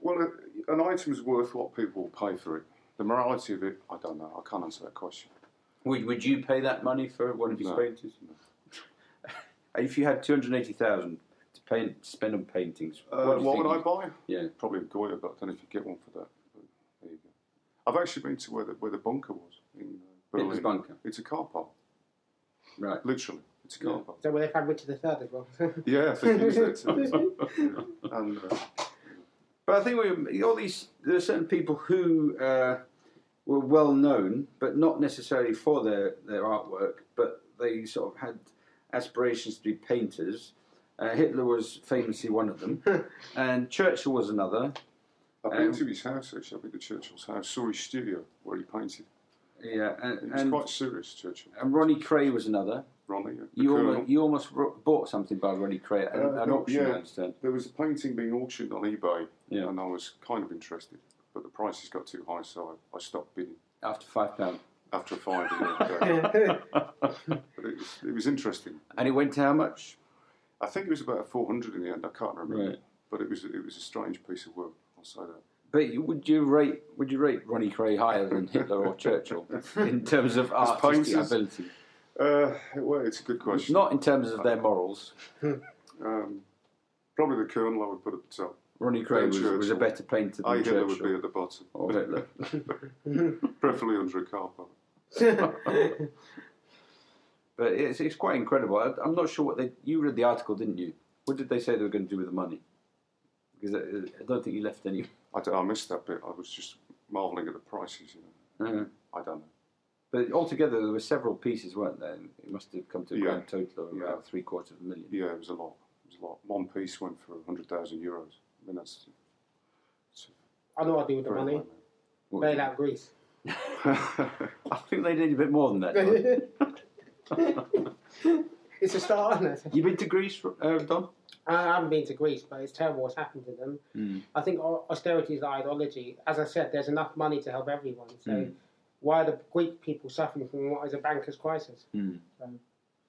Well, an item's worth what people will pay for it. The morality of it, I don't know. I can't answer that question. Would you pay that money for one of his paintings? No. If you had £280,000 to spend on paintings, what would I buy? Yeah, probably a Goya, but I don't know if you get one for that. But there you go. I've actually been to where the bunker was in Berlin. Hitler's bunker. It's a car park. Right. Literally, it's a car park. So where they found Richard III as well. Yeah, I think he was there too. And, but I think there are certain people who were well known, but not necessarily for their artwork, but they sort of had aspirations to be painters. Hitler was famously one of them, and Churchill was another. I've been to his house, actually. I've been to Churchill's house, saw his studio where he painted. Yeah, he was quite serious, Churchill. And Ronnie Cray was another. Ronnie, you almost bought something by Ronnie Cray at an auction, I understand. There was a painting being auctioned on eBay, and I was kind of interested, but the prices got too high, so I stopped bidding. After £5? After £5, But it was interesting. And it went to how much? I think it was about 400 in the end. I can't remember. Right. But it was a strange piece of work. I'll say that. But would you rate Ronnie Cray higher than Hitler or Churchill in terms of artistic ability? Well, it's a good question. Not in terms of their morals. Probably the Colonel I would put at the top. Ronnie Cray was a better painter than Churchill. Hitler would be at the bottom. Or Hitler. Preferably under a car park. But it's quite incredible. I'm not sure you read the article, didn't you? What did they say they were going to do with the money? Because I don't think you left any. I missed that bit. I was just marvelling at the prices. I don't know. But altogether, there were several pieces, weren't there? It must have come to a grand total of about $750,000. Yeah, it was a lot. One piece went for €100,000. I mean, that's. I know what I do with the money. Bail out Greece. I think they need a bit more than that. It's a start, isn't it? You been to Greece, Don? I haven't been to Greece, but it's terrible what's happened to them. I think austerity is the ideology. As I said, there's enough money to help everyone. So why are the Greek people suffering from what is a banker's crisis? Then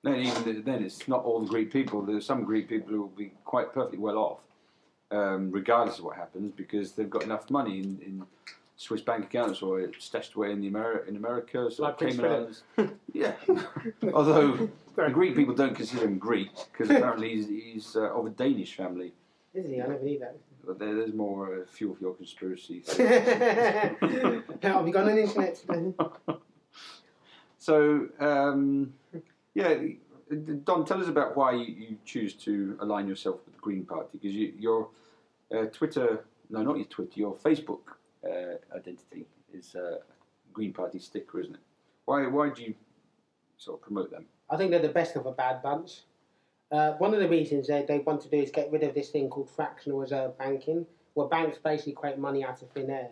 even then, it's not all the Greek people. There's some Greek people who will be quite perfectly well off, regardless of what happens, because they've got enough money in Swiss bank accounts or stashed away in America, so like Cayman Islands. Yeah. Although the Greek people don't consider him Greek because apparently he's of a Danish family. Is he? I never knew that. But there's more fuel for your conspiracy. Have you got an internet today? So, Don, tell us about why you choose to align yourself with the Green Party, because your your Facebook identity is a Green Party sticker, isn't it? Why do you sort of promote them? I think they're the best of a bad bunch. One of the reasons they want to do is get rid of this thing called fractional reserve banking, where banks basically create money out of thin air.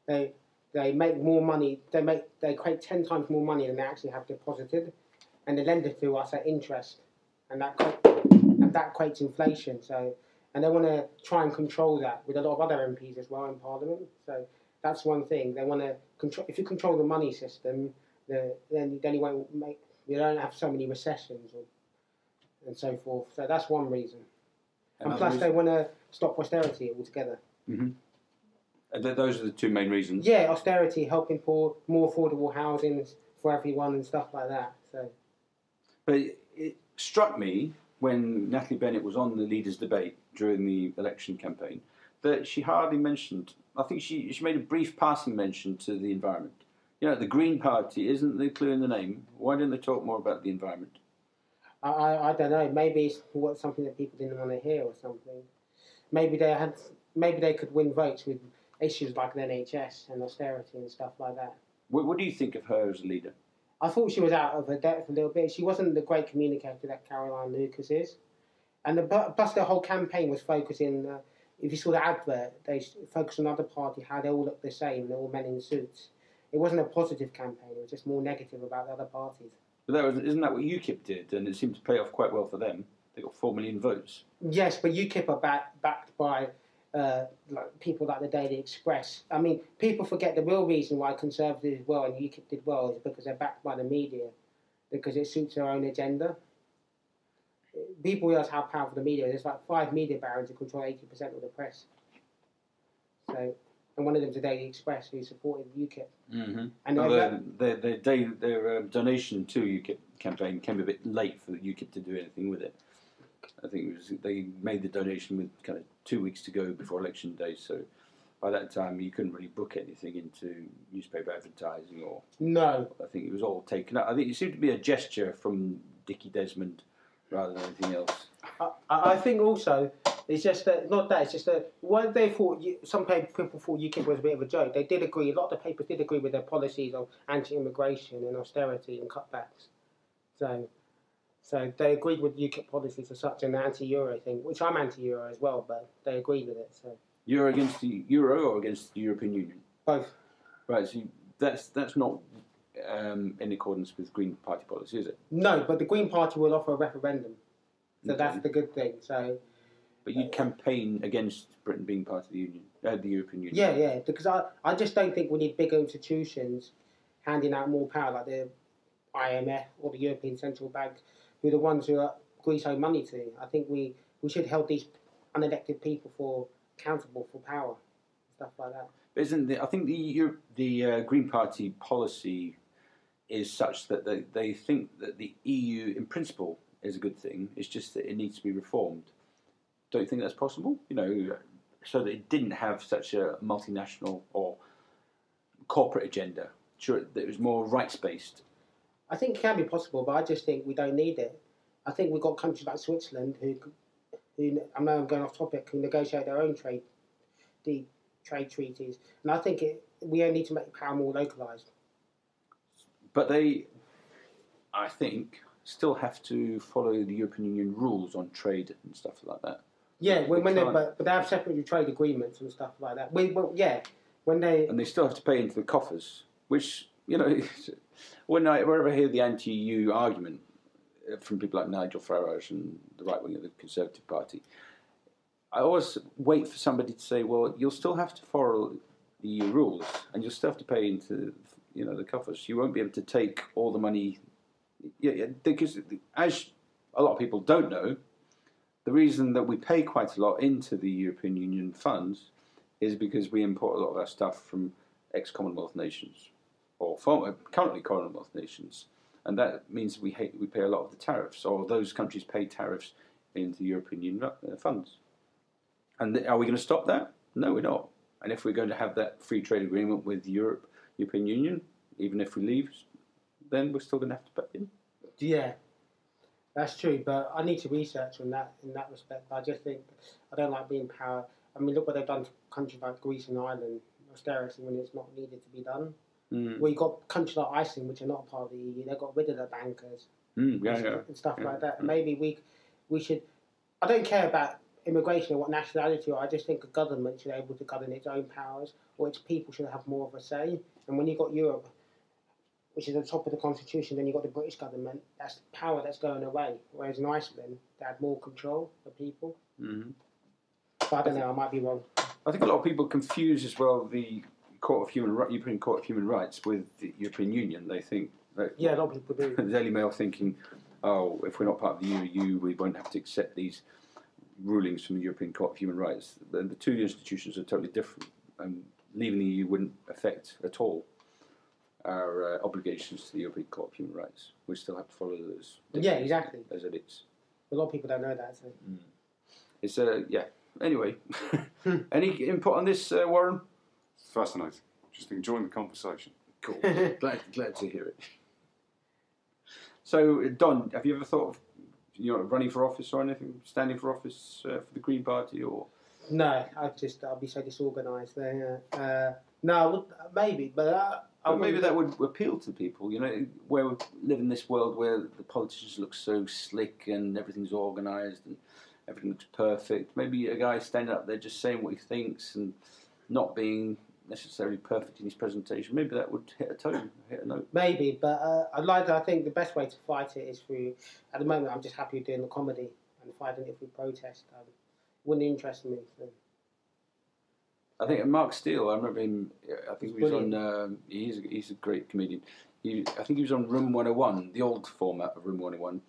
They make more money. They create 10 times more money than they actually have deposited, and they lend it to us at interest, and that creates inflation. So, and they want to try and control that with a lot of other MPs as well in Parliament. So that's one thing they want to control. If you control the money system, then you won't you don't have so many recessions and so forth. So that's one reason. And plus, they want to stop austerity altogether. Mm-hmm. Those are the two main reasons. Yeah, austerity, helping for more affordable housing for everyone and stuff like that. So, but it struck me when Natalie Bennett was on the Leaders' Debate during the election campaign that she hardly mentioned. I think she made a brief passing mention to the environment. The Green Party isn't the clue in the name. Why don't they talk more about the environment? I don't know. Maybe it's something that people didn't want to hear or something. Maybe they could win votes with issues like the NHS and austerity and stuff like that. What do you think of her as a leader? I thought she was out of her depth a little bit. She wasn't the great communicator that Caroline Lucas is. And plus the whole campaign was focusing, if you saw the advert, they focused on the other party, how they all look the same, they're all men in suits. It wasn't a positive campaign, it was just more negative about the other parties. But isn't that what UKIP did? And it seemed to pay off quite well for them. They got 4 million votes. Yes, but UKIP are backed by people like the Daily Express. I mean, people forget the real reason why Conservatives did well and UKIP did well is because they're backed by the media, because it suits their own agenda. People realise how powerful the media is. There's like 5 media barons who control 80% of the press. So, and one of them's the Daily Express who supported UKIP. Mm-hmm. And their donation to UKIP campaign came a bit late for UKIP to do anything with it. I think they made the donation with kind of 2 weeks to go before election day, so by that time you couldn't really book anything into newspaper advertising or... No. I think it was all taken up. I think it seemed to be a gesture from Dickie Desmond rather than anything else. I think also, it's just that, not that, it's just that when they thought, some people thought UKIP was a bit of a joke, they did agree, a lot of the papers did agree with their policies of anti-immigration and austerity and cutbacks. So they agreed with UKIP policies as such and the anti-Euro thing, which I'm anti-Euro as well, but they agreed with it. So you're against the Euro or against the European Union? Both. Right, so that's not in accordance with Green Party policy, is it? No, but the Green Party will offer a referendum. So that's the good thing. So, but you'd campaign against Britain being part of the Union, the European Union. Yeah, because I just don't think we need bigger institutions handing out more power like the IMF or the European Central Bank, who are the ones who Greece owe money to. I think we should hold these unelected people accountable for power, stuff like that. I think the Green Party policy is such that they think that the EU, in principle, is a good thing. It's just that it needs to be reformed. Don't you think that's possible? So that it didn't have such a multinational or corporate agenda. Sure, that it was more rights-based. I think it can be possible, but I just think we don't need it. I think we've got countries like Switzerland who I know I'm going off topic, who negotiate their own trade treaties, and I think we only need to make power more localised. But they, I think, still have to follow the European Union rules on trade and stuff like that. Yeah, but they have separate trade agreements and stuff like that. And they still have to pay into the coffers, which, whenever I hear the anti-EU argument from people like Nigel Farage and the right wing of the Conservative Party, I always wait for somebody to say, well, you'll still have to follow the EU rules and you'll still have to pay into the coffers. You won't be able to take all the money. Yeah, because as a lot of people don't know, the reason that we pay quite a lot into the European Union funds is because we import a lot of our stuff from ex-Commonwealth nations or currently Commonwealth nations, and that means we pay a lot of the tariffs, or those countries pay tariffs into European Union funds. And are we going to stop that? No, we're not. And if we're going to have that free trade agreement with European Union, even if we leave, then we're still going to have to pay in. Yeah, that's true. But I need to research on that in that respect. I just think I don't like being power. I mean, look what they've done to countries like Greece and Ireland, austerity when it's not needed to be done. Well, you've got countries like Iceland, which are not part of the EU. They got rid of the bankers and stuff like that. And maybe we should. I don't care about immigration or what nationality, I just think a government should be able to govern its own powers, or its people should have more of a say. And when you've got Europe, which is at the top of the constitution, then you've got the British government, that's power that's going away. Whereas in Iceland, they had more control, the people. Mm-hmm. But I don't know, I might be wrong. I think a lot of people confuse as well the European Court of Human Rights with the European Union. They think that, yeah, a lot of people do. The Daily Mail thinking, oh, if we're not part of the EU, we won't have to accept these rulings from the European Court of Human Rights. The two institutions are totally different, and leaving the EU wouldn't affect at all our obligations to the European Court of Human Rights. We still have to follow those. Yeah, exactly. As it is. A lot of people don't know that. So. It's yeah. Anyway, any input on this, Warren? It's fascinating. Just enjoying the conversation. Cool. glad to hear it. So, Don, have you ever thought of running for office or anything, standing for office for the Green Party, or? No, I'll be so disorganised there. No, maybe, but maybe that would appeal to people. You know, where we live in this world where the politicians look so slick and everything's organised and everything looks perfect. Maybe a guy standing up there just saying what he thinks and not being necessarily perfect in his presentation. Maybe that would hit a note. Maybe, but I think the best way to fight it is through. At the moment, I'm just happy doing the comedy and fighting it through protest. Wouldn't interest me. So. I think Mark Steele, I remember him. I think he was on. He's a great comedian. I think he was on Room 101, the old format of Room 101,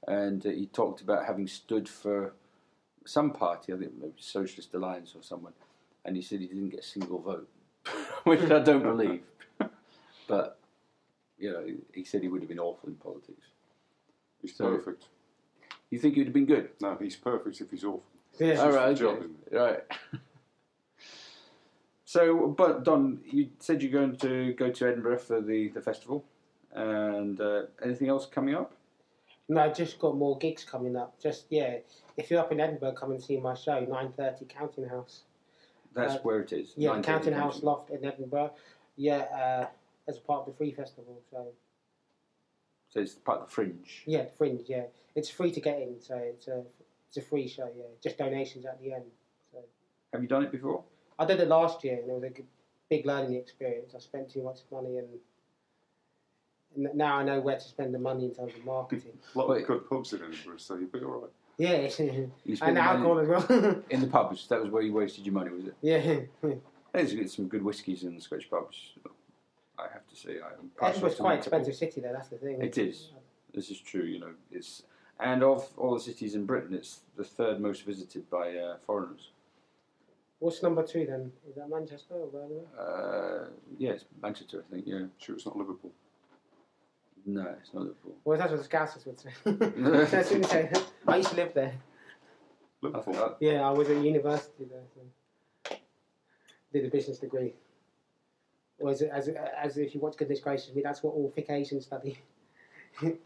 and he talked about having stood for some party, I think maybe Socialist Alliance or someone, and he said he didn't get a single vote, which I don't believe. But you know, he said he would have been awful in politics. He's perfect. You think he would have been good? No, he's perfect if he's awful. Yeah. All right. Job, right. So, but Don, you said you're going to go to Edinburgh for the festival, and anything else coming up? No, I just got more gigs coming up. If you're up in Edinburgh, come and see my show, 9:30 Counting House. That's where it is. Yeah, Counting House Loft in Edinburgh. Yeah, as a part of the Free Festival. So it's part of the Fringe. Yeah, the Fringe. Yeah, it's free to get in, so it's a free show. Yeah, just donations at the end. So. Have you done it before? I did it last year, and it was a big learning experience. I spent too much money, and now I know where to spend the money in terms of marketing. A lot of good pubs in Edinburgh, so you'll be all right. Yeah, and alcohol as well. In the pubs, that was where you wasted your money, was it? Yeah. There's some good whiskies in the Scottish pubs. I have to say, Edinburgh's quite an expensive city, though. That's the thing. It is. This is true. You know, and of all the cities in Britain, it's the third most visited by foreigners. What's number 2 then? Is that Manchester or Birmingham? Yeah, it's Manchester, I think. Yeah. Sure, it's not Liverpool. No, it's not Liverpool. Well, that's what the Scousers would say. I used to live there. Liverpool? Yeah, I was at university there. So. Did a business degree. Or as if you want to goodness gracious me, that's what all thick Asians study.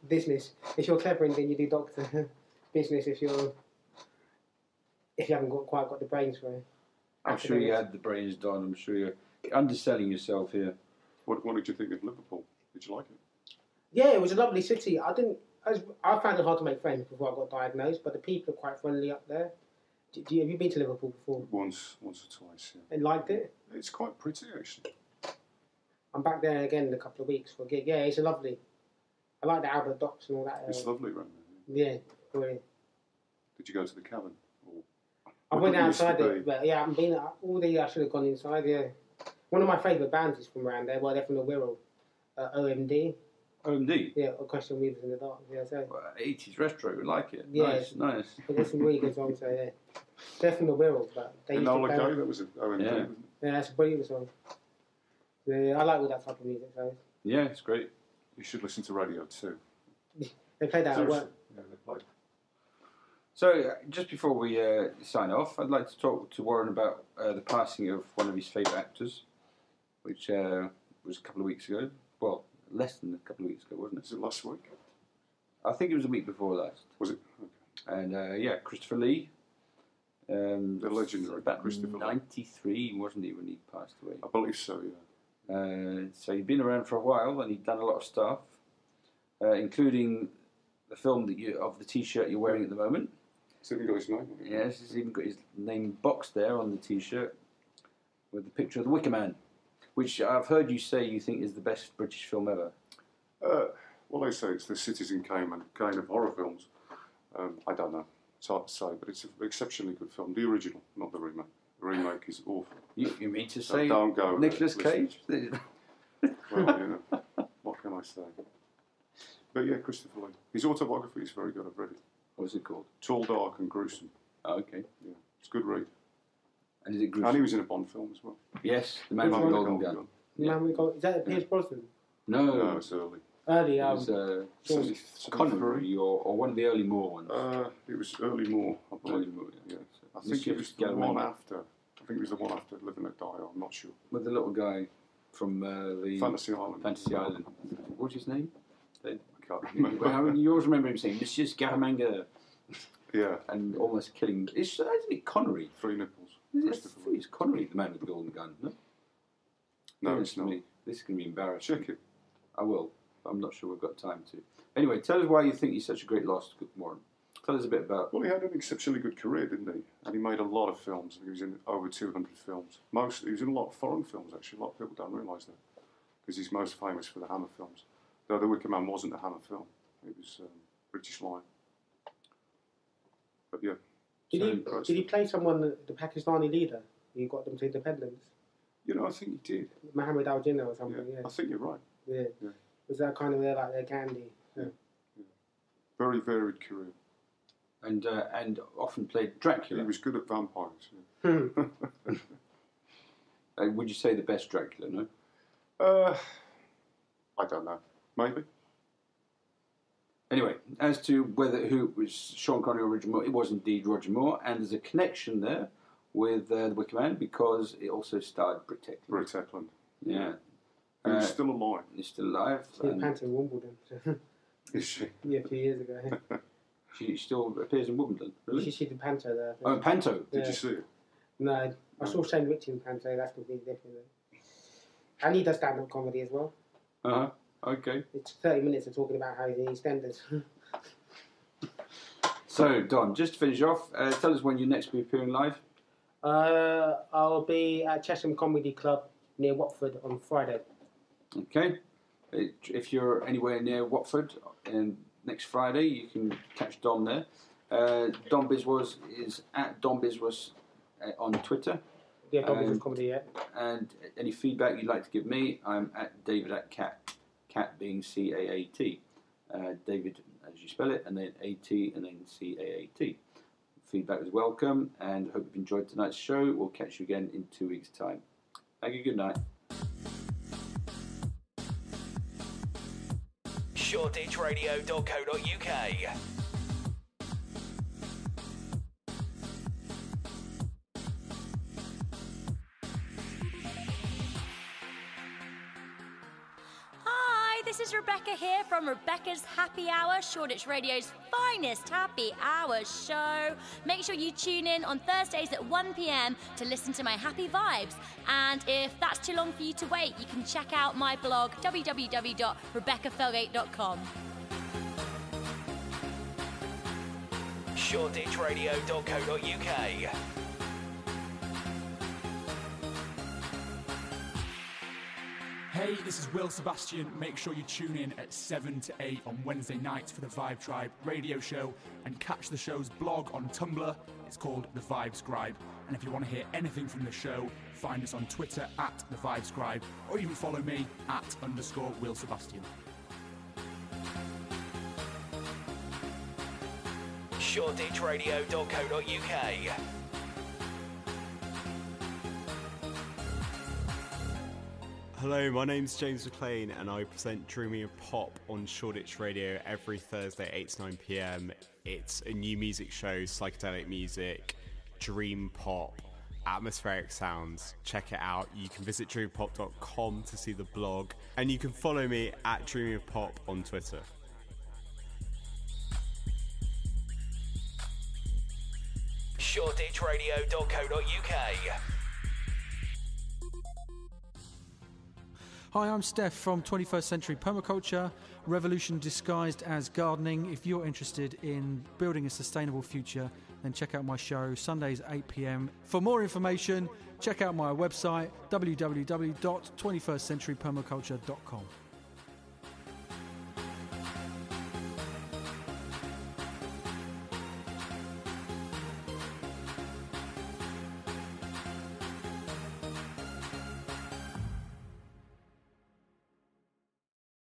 Business. If you're clever, then you do doctor. Business if you haven't quite got the brains for it. I'm sure you had the brains, Don. I'm sure you're underselling yourself here. What did you think of Liverpool? Did you like it? Yeah, it was a lovely city. I found it hard to make friends before I got diagnosed, but the people are quite friendly up there. Have you been to Liverpool before? Once or twice, yeah. And liked it? It's quite pretty, actually. I'm back there again in a couple of weeks for a gig. Yeah, it's lovely. I like the Albert Docks and all that. It's lovely around there. Yeah, brilliant. Did you go to the Cavern? I went outside it, but yeah, I haven't been. I should have gone inside. Yeah, one of my favourite bands is from around there. Well, they're from the Wirral, OMD. OMD. Yeah, or Question Weavers in the Dark. Yeah, so 80s retro, we like it. Yeah, nice. There's some really good songs. So yeah, they're from the Wirral, but they used to play. That was an OMD. Yeah. Yeah, that's a brilliant song. Yeah, I like all that type of music. So yeah, it's great. You should listen to radio too. They play that at work. Yeah, they play. So, just before we sign off, I'd like to talk to Warren about the passing of one of his favourite actors, which was a couple of weeks ago. Well, less than a couple of weeks ago, wasn't it? Was it last week? I think it was the week before last. Was it? Okay. And, Christopher Lee. The legendary about Christopher 93, wasn't he, when he passed away? I believe so, yeah. So he'd been around for a while, and he'd done a lot of stuff, including the film of the T-shirt you're wearing at the moment. It's even got his name on it. Yes, he's even got his name boxed there on the T-shirt with the picture of the Wicker Man, which I've heard you say you think is the best British film ever. Well, they say it's the Citizen Kane of horror films. I don't know. It's hard to say, but it's an exceptionally good film. The original, not the remake. The remake is awful. You mean to say don't go Nicolas Cage? Well, what can I say? But yeah, Christopher Lee. His autobiography is very good. I've read it. What's it called? Tall, Dark and Gruesome. Oh, okay. Yeah, it's a good read. And is it gruesome? And he was in a Bond film as well. Yes, The Man with the Golden Gun. Yeah. Is that Pierce Brosnan? No, it's early. Early, it was Connery or one of the early Moore ones. It was early Moore, I believe. Early Moore, yeah. I think it was the one after. I think it was the one after Live and Let Die. I'm not sure. With the little guy from the Fantasy Island. Fantasy Island. What's his name? I can't remember. You always remember him saying, "Monsieur Scaramanga." Yeah. And almost killing. Isn't it Connery? Three Nipples. It's Connery, the man with the golden gun, no? No, it's not. This is going to be embarrassing. Check it. I will. I'm not sure we've got time to. Anyway, tell us why you think he's such a great loss, Warren. Tell us a bit about... Well, he had an exceptionally good career, didn't he? And he made a lot of films. He was in over 200 films. He was in a lot of foreign films, actually. A lot of people don't realise that. Because he's most famous for the Hammer films. Though The Wicker Man wasn't a Hammer film. It was British Lion. But yeah. Did he play someone, the Pakistani leader, who got them to independence? You know, I think he did. Mohammed Al Jinnah or something, yeah. I think you're right. Yeah. Was that kind of their Gandhi? Yeah. Very varied career. And often played Dracula. He was good at vampires. Yeah. Would you say the best Dracula, no? I don't know. Maybe. Anyway, as to who was Sean Connery or Roger Moore, it was indeed Roger Moore, and there's a connection there with The Wicker Man because it also starred Britt Eklund. Britt Eklund. Yeah. He's still alive. He's still alive. She's panting Wimbledon. Is she? Yeah, a few years ago. Yeah. She still appears in Wimbledon, really? She did Panto there. Oh, Panto. Did you see it? No, I saw Shane Ritchie in Panto. That's completely different. And he does stand-up comedy as well. Uh-huh. Okay. It's 30 minutes of talking about how he's in EastEnders. So, Don, just to finish off, tell us when you next be appearing live. I'll be at Chesham Comedy Club near Watford on Friday. Okay. If you're anywhere near Watford next Friday, you can catch Don there. Don Biswas is at Don Biswas on Twitter. Yeah, Don Biswas Comedy, yeah. And any feedback you'd like to give me, I'm at David at Cat being C-A-A-T. David, as you spell it, and then A-T, and then C-A-A-T. Feedback is welcome, and hope you've enjoyed tonight's show. We'll catch you again in 2 weeks' time. Thank you, good night. ShoreditchRadio.co.uk. This is Rebecca here from Rebecca's Happy Hour, Shoreditch Radio's finest happy hour show. Make sure you tune in on Thursdays at 1 p.m. to listen to my happy vibes. And if that's too long for you to wait, you can check out my blog, www.rebeccafelgate.com. ShoreditchRadio.co.uk. Hey, this is Will Sebastian. Make sure you tune in at 7 to 8 on Wednesday nights for the Vibe Tribe radio show and catch the show's blog on Tumblr. It's called The Vibe Scribe. And if you want to hear anything from the show, find us on Twitter at The Vibe Scribe or even follow me at _Will Sebastian. ShoreditchRadio.co.uk. Hello, my name's James McLean and I present Dreaming of Pop on Shoreditch Radio every Thursday 8 to 9 p.m. It's a new music show, psychedelic music, dream pop, atmospheric sounds. Check it out. You can visit dreampop.com to see the blog and you can follow me at Dreaming of Pop on Twitter. ShoreditchRadio.co.uk. Hi, I'm Steph from 21st Century Permaculture, revolution disguised as gardening. If you're interested in building a sustainable future, then check out my show, Sundays 8 p.m. For more information, check out my website, www.21stcenturypermaculture.com.